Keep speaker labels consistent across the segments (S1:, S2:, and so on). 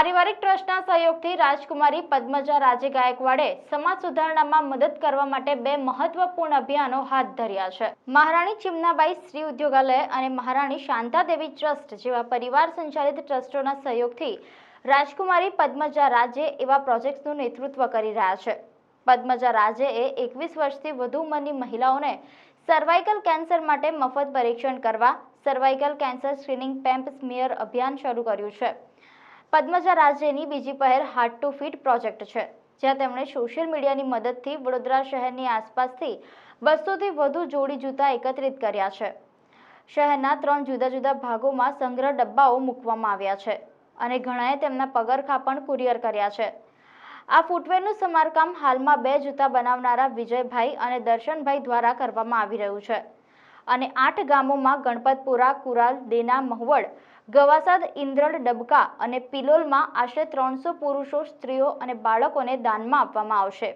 S1: પારિવારિક ટ્રસ્ટના સહયોગથી રાજકુમારી પદ્મજા રાજે ગાયકવાડે સમાજ સુધારણામાં મદદ કરવા માટે બે મહત્વપૂર્ણ અભિયાનો હાથ ધર્યા છે। મહારાણી ચિમનાબાઈ શ્રી ઉદ્યોગાલય અને મહારાણી શાંતાદેવી ટ્રસ્ટ જેવા પરિવાર સંચાલિત ટ્રસ્ટોના સહયોગથી રાજકુમારી પદ્મજા રાજે એવા પ્રોજેક્ટ્સનું નેતૃત્વ કરી રહ્યા છે। પદ્મજા રાજેએ 21 વર્ષથી વધુ ઉંમરની મહિલાઓને સર્વાઇકલ કેન્સર માટે મફત પરીક્ષણ કરવા સર્વાઇકલ કેન્સર સ્ક્રીનિંગ પેમ્પ સ્મિયર અભિયાન શરૂ કર્યું છે। પદ્મજા રાજેની બીજી પહેલ હાર્ટ ટુ ફીટ પ્રોજેક્ટ છે, જ્યાં તેમણે સોશિયલ મીડિયાની મદદથી વડોદરા શહેરની આસપાસથી 200થી વધુ જોડી જૂતા એકત્રિત કર્યા છે। શહેરના 3 જુદા જુદા ભાગોમાં સંગ્રહ ડબ્બાઓ મૂકવામાં આવ્યા છે અને ઘણાએ તેમના પગરખાં પણ કુરિયર કર્યા છે। આ ફૂટવેરનું સમારકામ હાલમાં 2 જૂતા બનાવનારા વિજયભાઈ અને દર્શનભાઈ દ્વારા કરવામાં આવી રહ્યું છે અને 8 ગામોમાં ગણપતપુરા, કુરાલ, દેના, મહવડ, ગવાસાદ, ઇન્દ્રડ, ડબકા અને પિલોલમાં આશરે 300 પુરુષો, સ્ત્રીઓ અને બાળકોને દાનમાં આપવામાં આવશે।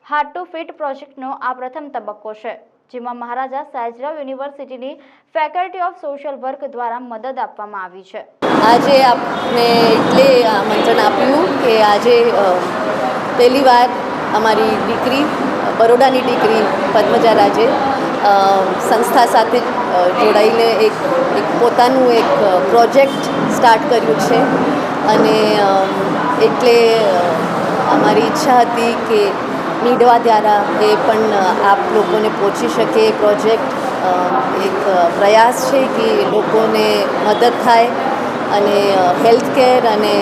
S1: હાર્ટ ટુ ફીટ પ્રોજેક્ટનો આ પ્રથમ તબક્કો છે, જેમાં મહારાજા સયાજીરાવ યુનિવર્સિટીની ફેકલ્ટી ઓફ સોશિયલ વર્ક દ્વારા મદદ આપવામાં આવી છે।
S2: આજે આપને એટલે આમંત્રણ આપ્યું કે આજે પહેલી વાર અમારી દીકરી, બરોડાની દીકરી પદ્મજા રાજે સંસ્થા સાથે જોડાઈને એક પોતાનું એક પ્રોજેક્ટ સ્ટાર્ટ કર્યું છે અને એટલે અમારી ઈચ્છા હતી કે મીડિયા દ્વારા એ પણ આપ લોકોને પહોંચી શકે। પ્રોજેક્ટ એક પ્રયાસ છે કે લોકોને મદદ થાય અને હેલ્થ કેર અને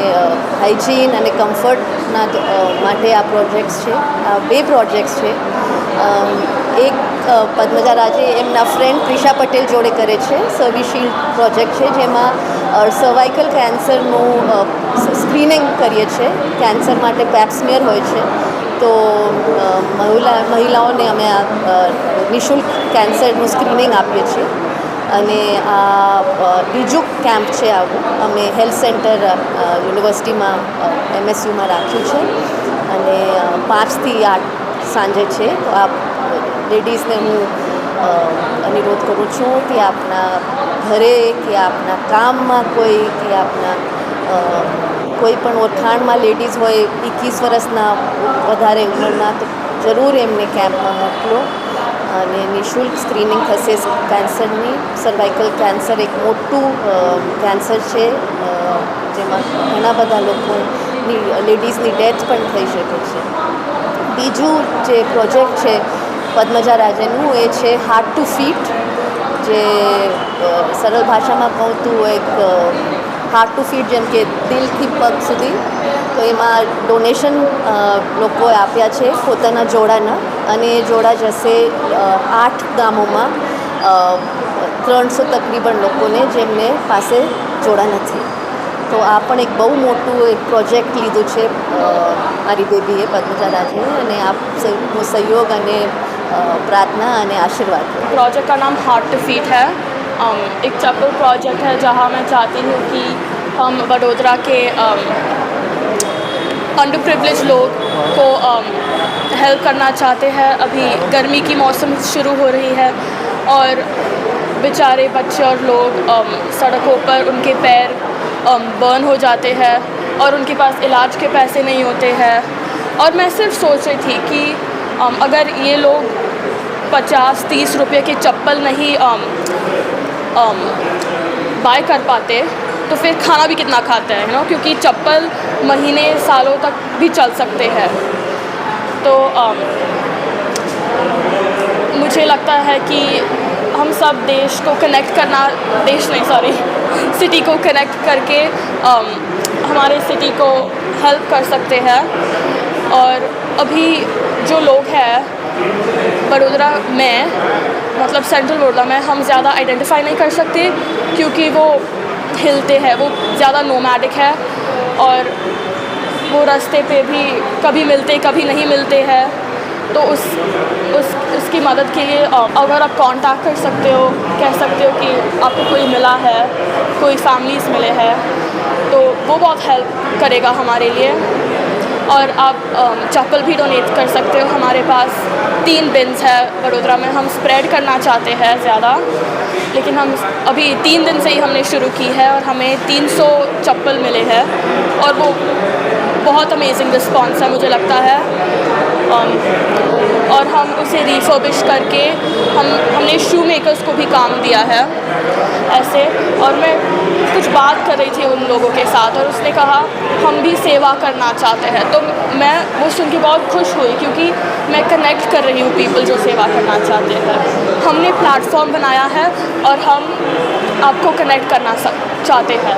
S2: હાઇજીન અને કમ્ફર્ટના માટે આ પ્રોજેક્ટ્સ છે। આ 2 પ્રોજેક્ટ્સ છે। એક પદ્મજા રાજે એમના ફ્રેન્ડ ત્રિષા પટેલ જોડે કરે છે, સર્વિશીલ્ડ પ્રોજેક્ટ છે, જેમાં સર્વાઇકલ કેન્સરનું સ્ક્રીનિંગ કરીએ છીએ। કેન્સર માટે પેપ સ્મિયર હોય છે, તો મહિલાઓને અમે આ નિઃશુલ્ક કેન્સરનું સ્ક્રીનિંગ આપીએ છીએ અને આ બીજું કેમ્પ છે। આવું અમે હેલ્થ સેન્ટર યુનિવર્સિટીમાં MSUમાં રાખ્યું છે અને 5 થી 8 સાંજે છે। તો આપ લેડીઝને હું અનુરોધ કરું છું કે આપના ઘરે કે આપના કામમાં કે આપના કોઈ પણ ઓળખાણમાં લેડીઝ હોય 21 વર્ષના વધારે ઉંમરના, તો જરૂર એમને કેમ્પમાં મોકલો અને નિઃશુલ્ક સ્ક્રીનિંગ થશે કેન્સરની। સર્વાઇકલ કેન્સર એક મોટું કેન્સર છે, જેમાં ઘણા બધા લોકોની લેડીઝની ડેથ પણ થઈ શકે છે। બીજું જે પ્રોજેક્ટ છે પદ્મજા રાજેનું એ છે હાર્ટ ટુ ફીટ, જે સરળ ભાષામાં કહું તો એક હાર્ટ ટુ ફીટ જેમ કે દિલથી પગ સુધી, તો એમાં ડોનેશન લોકોએ આપ્યા છે પોતાના જોડાના અને એ જોડા જશે 8 ગામોમાં 300 તકરીબન લોકોને જેમને પાસે જોડા નથી। તો આ પણ એક બહુ મોટું એક પ્રોજેક્ટ લીધું છે મારી બેબીએ પદ્મજા રાજે અને આપ સૌનો સહયોગ અને प्रार्थना અને आशीर्वाद।
S3: प्रोजेक्ट का नाम हार्ट टू फीट है। एक चैपल प्रोजेक्ट है जहाँ मैं चाहती हूँ कि हम वडोदरा के अंडर प्रिविलेज लोग को हेल्प करना चाहते हैं। अभी गर्मी की मौसम शुरू हो रही है और बेचारे बच्चे और लोग सड़कों पर उनके पैर बर्न हो जाते हैं और उनके पास इलाज के पैसे नहीं होते हैं। और मैं सिर्फ सोच रही थी कि अगर ये लोग 50-30 रुपये की चप्पल नहीं बाय कर पाते तो फिर खाना भी कितना खाते हैं, क्योंकि चप्पल महीने सालों तक भी चल सकते हैं। तो मुझे लगता है कि हम सब देश को कनेक्ट करना, सिटी को कनेक्ट करके हमारे सिटी को हेल्प कर सकते हैं। और अभी जो लोग हैं बड़ोदरा में, मतलब सेंट्रल बड़ोदरा में, हम ज़्यादा आइडेंटिफाई नहीं कर सकते क्योंकि वो हिलते हैं, वो ज़्यादा नोमैडिक है और वो रास्ते पे भी कभी मिलते कभी नहीं मिलते हैं। तो उसकी मदद के लिए अगर आप कांटेक्ट कर सकते हो, कह सकते हो कि आपको कोई मिला है, कोई फैमिलीज़ मिले हैं, तो वो बहुत हेल्प करेगा हमारे लिए। और आप चप्पल भी डोनेट कर सकते हो। हमारे पास 3 बिन्स है वडोदरा में। हम स्प्रेड करना चाहते हैं ज़्यादा, लेकिन हम अभी 3 दिन से ही हमने शुरू की है और हमें 300 चप्पल मिले हैं और वो बहुत अमेजिंग रिस्पॉन्स है मुझे लगता है। और हम उसे रिफर्बिश करके हमने शू मेकर्स को भी काम दिया है ऐसे। और मैं कुछ बात कर रही थी उन लोगों के साथ और उसने कहा हम भी सेवा करना चाहते हैं, तो मैं वो सुन के बहुत खुश हुई क्योंकि मैं कनेक्ट कर रही हूँ पीपल जो सेवा करना चाहते हैं। हमने प्लेटफॉर्म बनाया है और हम आपको कनेक्ट करना चाहते हैं।